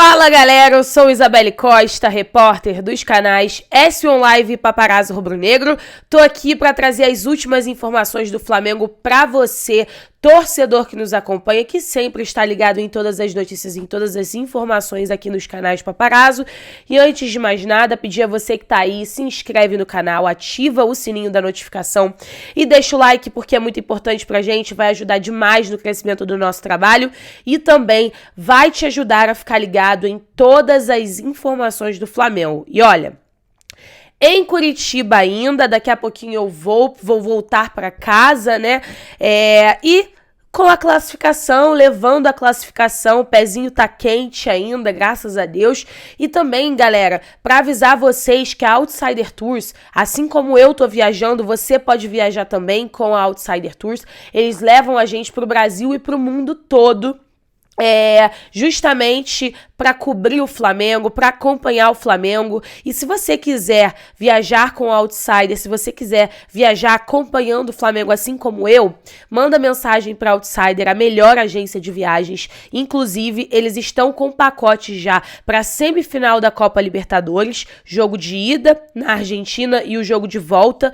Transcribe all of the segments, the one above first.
Fala galera, eu sou Isabelle Costa, repórter dos canais S1 Live e Paparazzo Rubro-Negro. Tô aqui para trazer as últimas informações do Flamengo para você, torcedor que nos acompanha, que sempre está ligado em todas as notícias, em todas as informações aqui nos canais Paparazzo. E antes de mais nada, pedir a você que tá aí, se inscreve no canal, ativa o sininho da notificação e deixa o like porque é muito importante pra gente, vai ajudar demais no crescimento do nosso trabalho e também vai te ajudar a ficar ligado em todas as informações do Flamengo. E olha, em Curitiba ainda, daqui a pouquinho eu vou voltar para casa, né? E com a classificação, levando a classificação, o pezinho tá quente ainda, graças a Deus. E também, galera, para avisar vocês que a Outsider Tours, assim como eu tô viajando, você pode viajar também com a Outsider Tours. Eles levam a gente pro Brasil e pro mundo todo. Justamente para cobrir o Flamengo, para acompanhar o Flamengo. E se você quiser viajar com o Outsider, se você quiser viajar acompanhando o Flamengo assim como eu, manda mensagem para Outsider, a melhor agência de viagens. Inclusive, eles estão com pacote já para a semifinal da Copa Libertadores, jogo de ida na Argentina e o jogo de volta,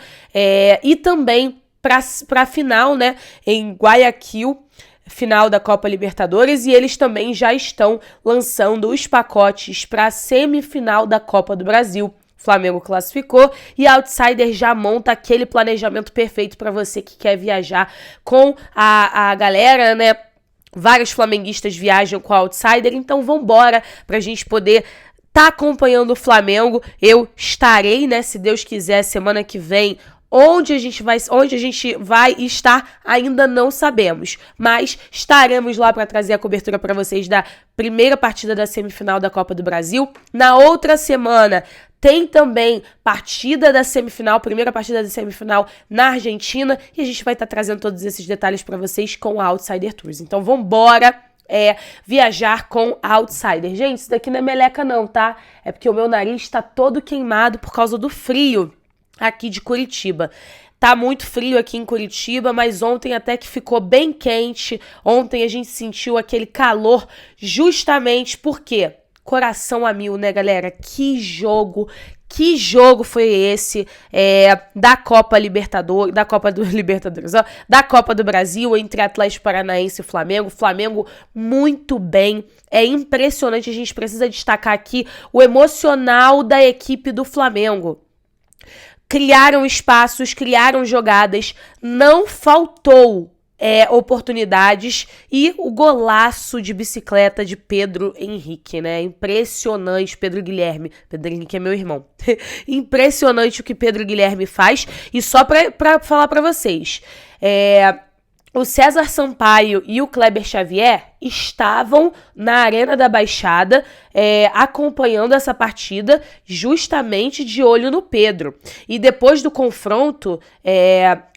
e também para a final, né, em Guayaquil, final da Copa Libertadores, e eles também já estão lançando os pacotes para a semifinal da Copa do Brasil. O Flamengo classificou e a Outsider já monta aquele planejamento perfeito para você que quer viajar com a galera, né? Vários flamenguistas viajam com a Outsider, então vambora pra gente poder tá acompanhando o Flamengo. Eu estarei, né, se Deus quiser, semana que vem. Onde a gente vai estar, ainda não sabemos, mas estaremos lá para trazer a cobertura para vocês da primeira partida da semifinal da Copa do Brasil. Na outra semana tem também partida da semifinal, primeira partida da semifinal na Argentina, e a gente vai estar trazendo todos esses detalhes para vocês com a Outsider Tours. Então vambora viajar com a Outsider. Gente, isso daqui não é meleca não, tá? É porque o meu nariz tá todo queimado por causa do frio aqui de Curitiba. Tá muito frio aqui em Curitiba, mas ontem até que ficou bem quente. Ontem a gente sentiu aquele calor justamente porque coração a mil, né, galera? Que jogo foi esse da Copa Libertadores, da Copa do Brasil entre Atlético Paranaense e Flamengo. Flamengo muito bem. É impressionante, a gente precisa destacar aqui o emocional da equipe do Flamengo. Criaram espaços, criaram jogadas, não faltou oportunidades, e o golaço de bicicleta de Pedro Henrique, né? Impressionante, Pedro Guilherme é meu irmão. Impressionante o que Pedro Guilherme faz. E só pra falar pra vocês, o César Sampaio e o Kleber Xavier estavam na Arena da Baixada acompanhando essa partida, justamente de olho no Pedro. E depois do confronto,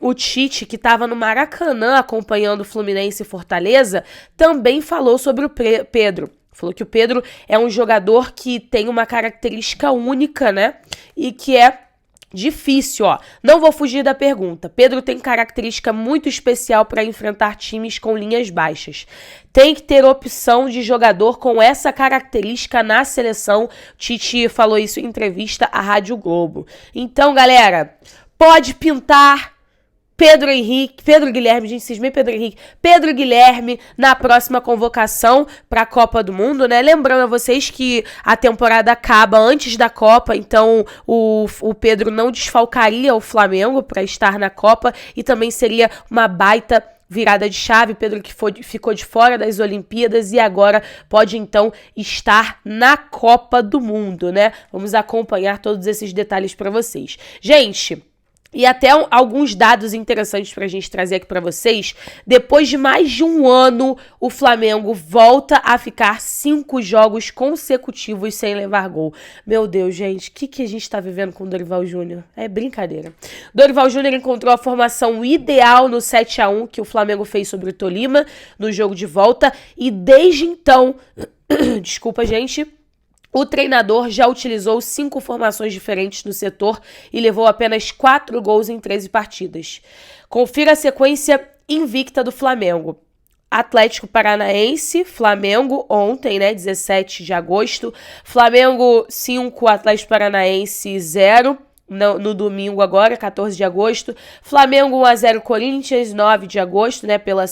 o Tite, que estava no Maracanã acompanhando o Fluminense e Fortaleza, também falou sobre o Pedro. Falou que o Pedro é um jogador que tem uma característica única, né? E que é difícil, ó. Não vou fugir da pergunta. Pedro tem característica muito especial para enfrentar times com linhas baixas. Tem que ter opção de jogador com essa característica na seleção. Tite falou isso em entrevista à Rádio Globo. Então, galera, pode pintar Pedro Guilherme, gente, cismei Pedro Henrique, Pedro Guilherme na próxima convocação para a Copa do Mundo, né? Lembrando a vocês que a temporada acaba antes da Copa, então o Pedro não desfalcaria o Flamengo para estar na Copa, e também seria uma baita virada de chave. Pedro que ficou de fora das Olimpíadas e agora pode então estar na Copa do Mundo, né? Vamos acompanhar todos esses detalhes para vocês. Gente, e até alguns dados interessantes pra gente trazer aqui pra vocês. Depois de mais de um ano, o Flamengo volta a ficar 5 jogos consecutivos sem levar gol. Meu Deus, gente, o que a gente tá vivendo com o Dorival Júnior? É brincadeira. Dorival Júnior encontrou a formação ideal no 7-1 que o Flamengo fez sobre o Tolima no jogo de volta. E desde então, desculpa, gente, o treinador já utilizou 5 formações diferentes no setor e levou apenas 4 gols em 13 partidas. Confira a sequência invicta do Flamengo. Atlético Paranaense, Flamengo, ontem, né, 17 de agosto. Flamengo 5, Atlético Paranaense 0. No domingo agora, 14 de agosto. Flamengo 1-0 Corinthians, 9 de agosto, né, pela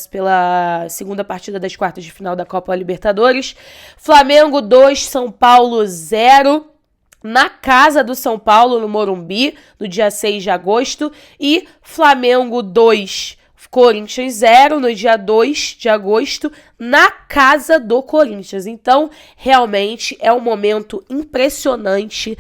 segunda partida das quartas de final da Copa Libertadores. Flamengo 2, São Paulo 0. Na casa do São Paulo, no Morumbi, no dia 6 de agosto. E Flamengo 2, Corinthians 0, no dia 2 de agosto, na casa do Corinthians. Então, realmente é um momento impressionante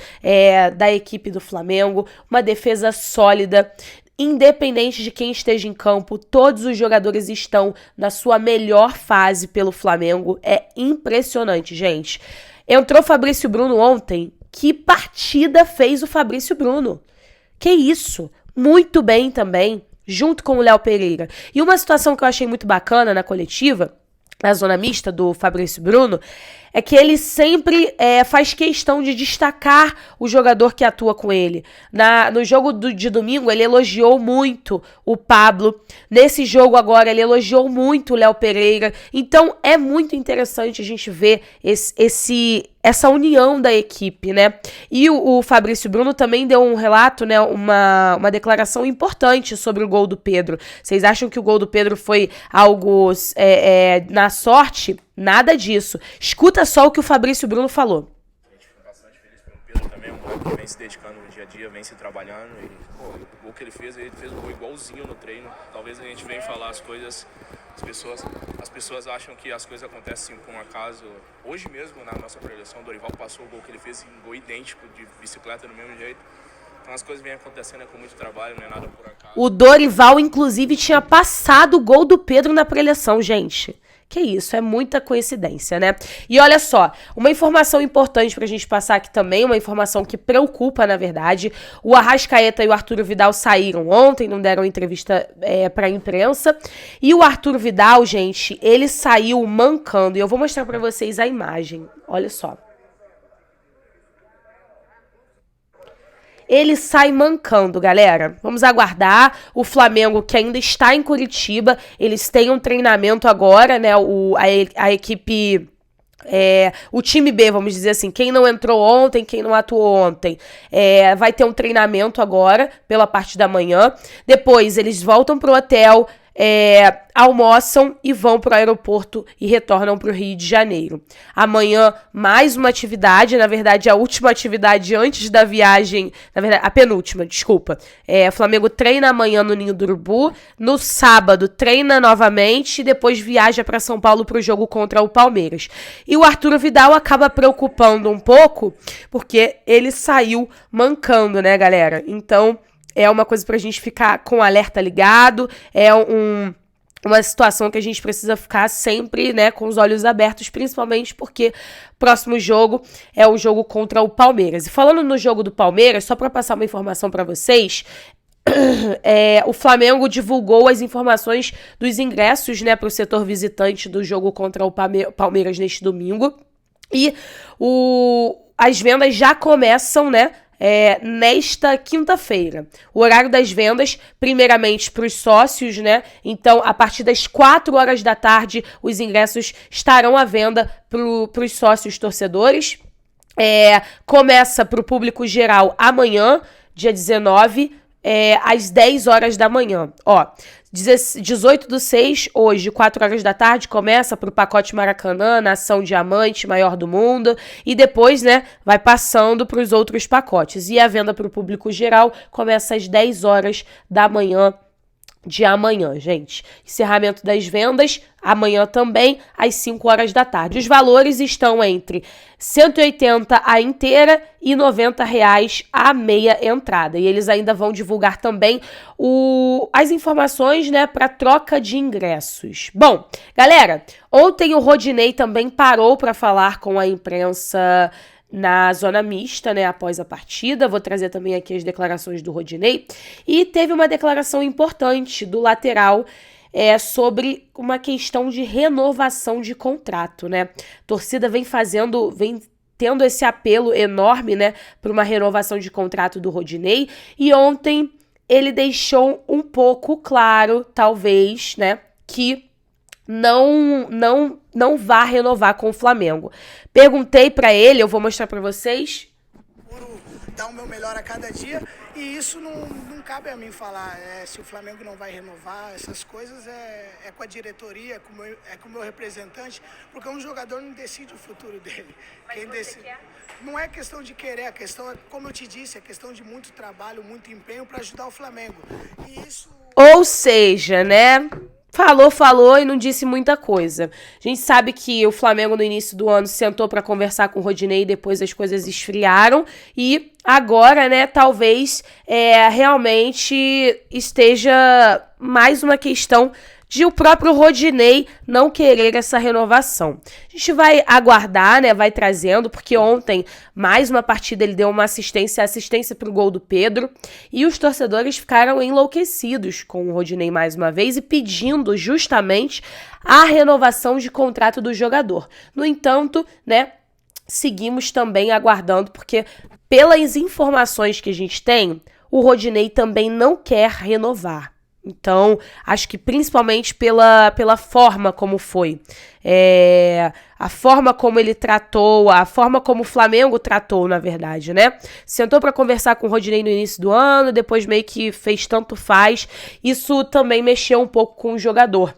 da equipe do Flamengo, uma defesa sólida. Independente de quem esteja em campo, todos os jogadores estão na sua melhor fase pelo Flamengo. É impressionante, gente. Entrou Fabrício Bruno ontem. Que partida fez o Fabrício Bruno? Que isso? Muito bem também, junto com o Léo Pereira. E uma situação que eu achei muito bacana na coletiva, na zona mista do Fabrício Bruno, é que ele sempre faz questão de destacar o jogador que atua com ele. No jogo de domingo, ele elogiou muito o Pablo. Nesse jogo agora, ele elogiou muito o Léo Pereira. Então, é muito interessante a gente ver essa união da equipe, né? E o Fabrício Bruno também deu um relato, né? Uma declaração importante sobre o gol do Pedro. Vocês acham que o gol do Pedro foi algo na sorte? Nada disso. Escuta só o que o Fabrício Bruno falou. A gente fica bastante feliz pelo Pedro também, um cara que vem se dedicando no dia a dia, vem se trabalhando. E, o gol que ele fez um gol igualzinho no treino. Talvez a gente venha falar as coisas, as pessoas acham que as coisas acontecem por um acaso. Hoje mesmo, na nossa preleção, o Dorival passou o gol que ele fez em gol idêntico, de bicicleta, do mesmo jeito. Então as coisas vêm acontecendo com muito trabalho, não é nada por acaso. O Dorival, inclusive, tinha passado o gol do Pedro na preleção, gente. Que isso, é muita coincidência, né? E olha só, uma informação importante pra gente passar aqui também, uma informação que preocupa, na verdade. O Arrascaeta e o Arturo Vidal saíram ontem, não deram entrevista pra imprensa. E o Arturo Vidal, gente, ele saiu mancando. E eu vou mostrar pra vocês a imagem. Olha só. Ele sai mancando, galera. Vamos aguardar. O Flamengo, que ainda está em Curitiba, eles têm um treinamento agora, né? A equipe... o time B, vamos dizer assim, quem não entrou ontem, quem não atuou ontem, vai ter um treinamento agora, pela parte da manhã. Depois, eles voltam pro hotel... almoçam e vão pro aeroporto e retornam pro Rio de Janeiro. Amanhã, mais uma atividade, na verdade, a última atividade antes da viagem, na verdade, a penúltima, desculpa. O Flamengo treina amanhã no Ninho do Urubu, no sábado treina novamente e depois viaja para São Paulo pro jogo contra o Palmeiras. E o Arturo Vidal acaba preocupando um pouco, porque ele saiu mancando, né, galera? Então... é uma coisa pra gente ficar com o alerta ligado, uma situação que a gente precisa ficar sempre, né, com os olhos abertos, principalmente porque o próximo jogo é o jogo contra o Palmeiras. E falando no jogo do Palmeiras, só pra passar uma informação pra vocês, o Flamengo divulgou as informações dos ingressos, né, pro setor visitante do jogo contra o Palmeiras neste domingo. E as vendas já começam, né, nesta quinta-feira. O horário das vendas, primeiramente para os sócios, né? Então, a partir das 4 horas da tarde, os ingressos estarão à venda para os sócios torcedores. Começa para o público geral amanhã, dia 19, às 10 horas da manhã. 18/6, hoje, 4 horas da tarde, começa pro pacote Maracanã, Nação Diamante, maior do mundo, e depois, né, vai passando pros outros pacotes. E a venda pro público geral começa às 10 horas da manhã de amanhã, gente. Encerramento das vendas, amanhã também, às 5 horas da tarde. Os valores estão entre R$180 a inteira e R$90 a meia entrada. E eles ainda vão divulgar também as informações, né, para troca de ingressos. Bom, galera, ontem o Rodinei também parou para falar com a imprensa na zona mista, né, após a partida. Vou trazer também aqui as declarações do Rodinei. E teve uma declaração importante do lateral sobre uma questão de renovação de contrato, né? A torcida vem tendo esse apelo enorme, né, para uma renovação de contrato do Rodinei. E ontem ele deixou um pouco claro, talvez, né, que não vá renovar com o Flamengo. Perguntei pra ele, eu vou mostrar pra vocês. Dar o meu melhor a cada dia, e isso não cabe a mim falar se o Flamengo não vai renovar, essas coisas é com a diretoria, é com o meu representante, porque um jogador não decide o futuro dele. Quem decide não é questão de querer, a questão é, como eu te disse, é questão de muito trabalho, muito empenho para ajudar o Flamengo. E isso... Ou seja, né? Falou e não disse muita coisa. A gente sabe que o Flamengo no início do ano sentou para conversar com o Rodinei e depois as coisas esfriaram e agora, né, talvez realmente esteja mais uma questão de o próprio Rodinei não querer essa renovação. A gente vai aguardar, né, vai trazendo, porque ontem, mais uma partida, ele deu uma assistência pro gol do Pedro, e os torcedores ficaram enlouquecidos com o Rodinei mais uma vez e pedindo justamente a renovação de contrato do jogador. No entanto, né, seguimos também aguardando, porque pelas informações que a gente tem, o Rodinei também não quer renovar. Então, acho que principalmente pela forma como foi. A forma como ele tratou, a forma como o Flamengo tratou, na verdade, né? Sentou para conversar com o Rodinei no início do ano, depois meio que fez tanto faz. Isso também mexeu um pouco com o jogador.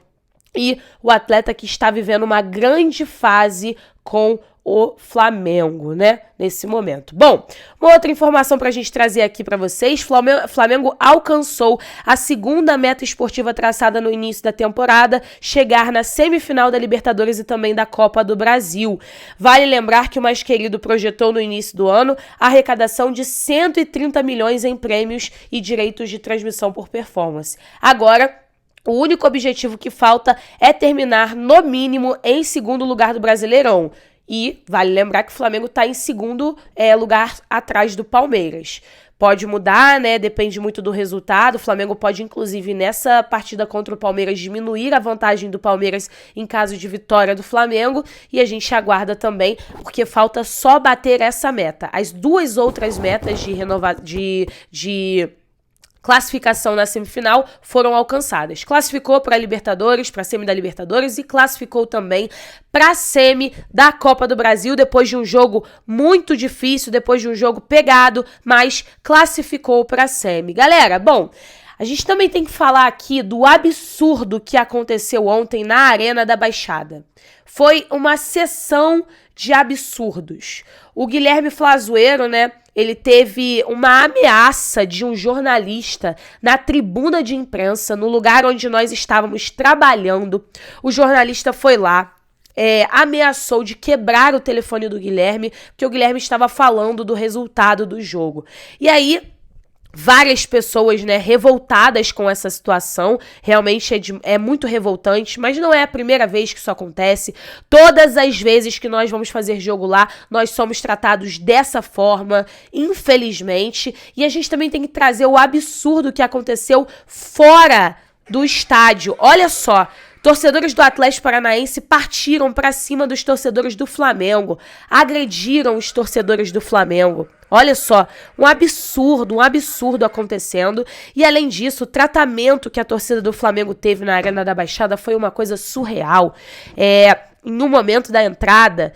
E o atleta que está vivendo uma grande fase com o Flamengo, né, nesse momento. Bom, uma outra informação pra gente trazer aqui pra vocês, Flamengo alcançou a segunda meta esportiva traçada no início da temporada, chegar na semifinal da Libertadores e também da Copa do Brasil. Vale lembrar que o Mais Querido projetou no início do ano a arrecadação de 130 milhões em prêmios e direitos de transmissão por performance. Agora, o único objetivo que falta é terminar, no mínimo, em segundo lugar do Brasileirão. E vale lembrar que o Flamengo está em segundo lugar atrás do Palmeiras. Pode mudar, né? Depende muito do resultado. O Flamengo pode, inclusive, nessa partida contra o Palmeiras, diminuir a vantagem do Palmeiras em caso de vitória do Flamengo. E a gente aguarda também, porque falta só bater essa meta. As duas outras metas de classificação na semifinal foram alcançadas. Classificou para a Libertadores, para a semi da Libertadores e classificou também para a semi da Copa do Brasil, depois de um jogo muito difícil, depois de um jogo pegado, mas classificou para a semi. Galera, bom, a gente também tem que falar aqui do absurdo que aconteceu ontem na Arena da Baixada. Foi uma sessão de absurdos. O Guilherme Flazueiro, né, ele teve uma ameaça de um jornalista na tribuna de imprensa, no lugar onde nós estávamos trabalhando. O jornalista foi lá, ameaçou de quebrar o telefone do Guilherme, porque o Guilherme estava falando do resultado do jogo. E aí, várias pessoas, né, revoltadas com essa situação, realmente é muito revoltante, mas não é a primeira vez que isso acontece. Todas as vezes que nós vamos fazer jogo lá, nós somos tratados dessa forma, infelizmente, e a gente também tem que trazer o absurdo que aconteceu fora do estádio. Olha só, torcedores do Atlético Paranaense partiram para cima dos torcedores do Flamengo, agrediram os torcedores do Flamengo. Olha só, um absurdo acontecendo. E além disso, o tratamento que a torcida do Flamengo teve na Arena da Baixada foi uma coisa surreal. No momento da entrada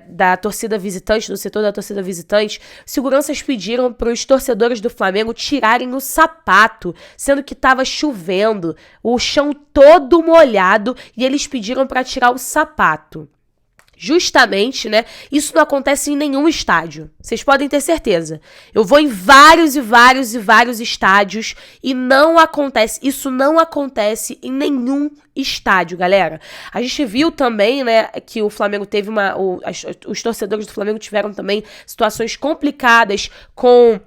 da torcida visitante, do setor da torcida visitante, seguranças pediram para os torcedores do Flamengo tirarem o sapato, sendo que estava chovendo, o chão todo molhado, e eles pediram para tirar o sapato. Justamente, né? Isso não acontece em nenhum estádio. Vocês podem ter certeza. Eu vou em vários estádios e não acontece. Isso não acontece em nenhum estádio, galera. A gente viu também, né, que o Flamengo teve os torcedores do Flamengo tiveram também situações complicadas com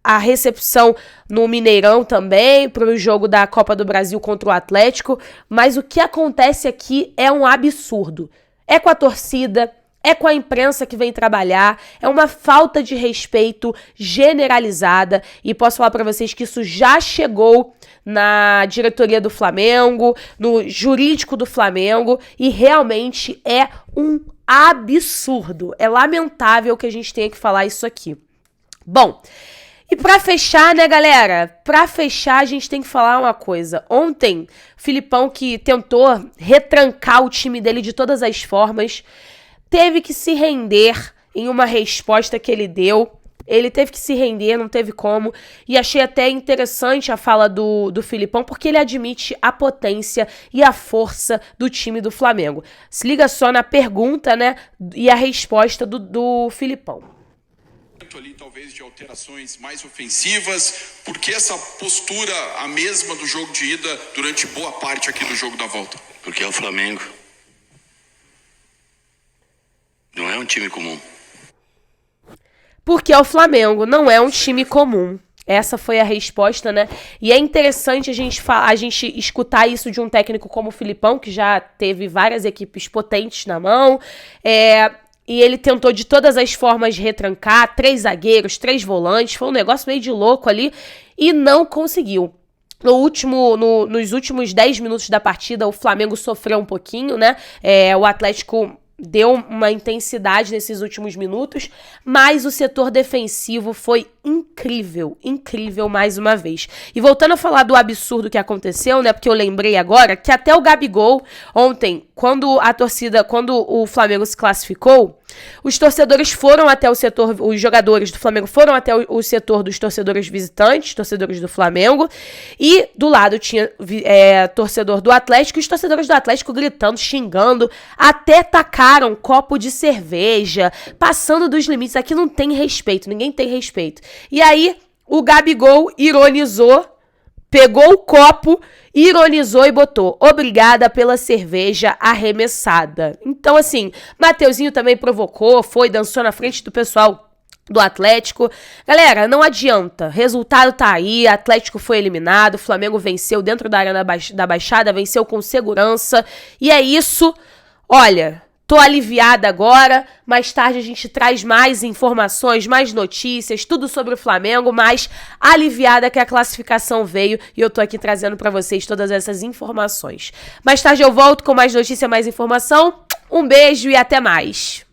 a recepção no Mineirão também, para o jogo da Copa do Brasil contra o Atlético. Mas o que acontece aqui é um absurdo. É com a torcida, é com a imprensa que vem trabalhar, é uma falta de respeito generalizada, e posso falar para vocês que isso já chegou na diretoria do Flamengo, no jurídico do Flamengo, e realmente é um absurdo. É lamentável que a gente tenha que falar isso aqui. Bom, E pra fechar, né, galera? Pra fechar, a gente tem que falar uma coisa. Ontem, o Filipão, que tentou retrancar o time dele de todas as formas, teve que se render em uma resposta que ele deu. Ele teve que se render, não teve como. E achei até interessante a fala do Filipão, porque ele admite a potência e a força do time do Flamengo. Se liga só na pergunta, né, e a resposta do Filipão. Ali talvez de alterações mais ofensivas, porque essa postura a mesma do jogo de ida durante boa parte aqui do jogo da volta? Porque é o Flamengo. Não é um time comum. Porque é o Flamengo, não é um time comum. Essa foi a resposta, né? E é interessante a gente escutar isso de um técnico como o Filipão, que já teve várias equipes potentes na mão. E ele tentou de todas as formas retrancar, 3 zagueiros, 3 volantes, foi um negócio meio de louco ali, e não conseguiu. Nos últimos 10 minutos da partida, o Flamengo sofreu um pouquinho, né? O Atlético deu uma intensidade nesses últimos minutos, mas o setor defensivo foi incrível mais uma vez. E voltando a falar do absurdo que aconteceu, né, porque eu lembrei agora que até o Gabigol, ontem, quando o Flamengo se classificou, os torcedores foram até o setor, os jogadores do Flamengo foram até o setor dos torcedores visitantes, torcedores do Flamengo, e do lado tinha torcedor do Atlético, e os torcedores do Atlético gritando, xingando, até tacaram copo de cerveja, passando dos limites. Aqui não tem respeito, ninguém tem respeito. E aí, o Gabigol ironizou, pegou o copo, ironizou e botou: obrigada pela cerveja arremessada. Então, assim, Mateuzinho também provocou, dançou na frente do pessoal do Atlético. Galera, não adianta, resultado tá aí, Atlético foi eliminado, Flamengo venceu dentro da Arena da Baixada, venceu com segurança, e é isso. Olha, tô aliviada agora, mais tarde a gente traz mais informações, mais notícias, tudo sobre o Flamengo, mas aliviada que a classificação veio e eu tô aqui trazendo pra vocês todas essas informações. Mais tarde eu volto com mais notícia, mais informação. Um beijo e até mais!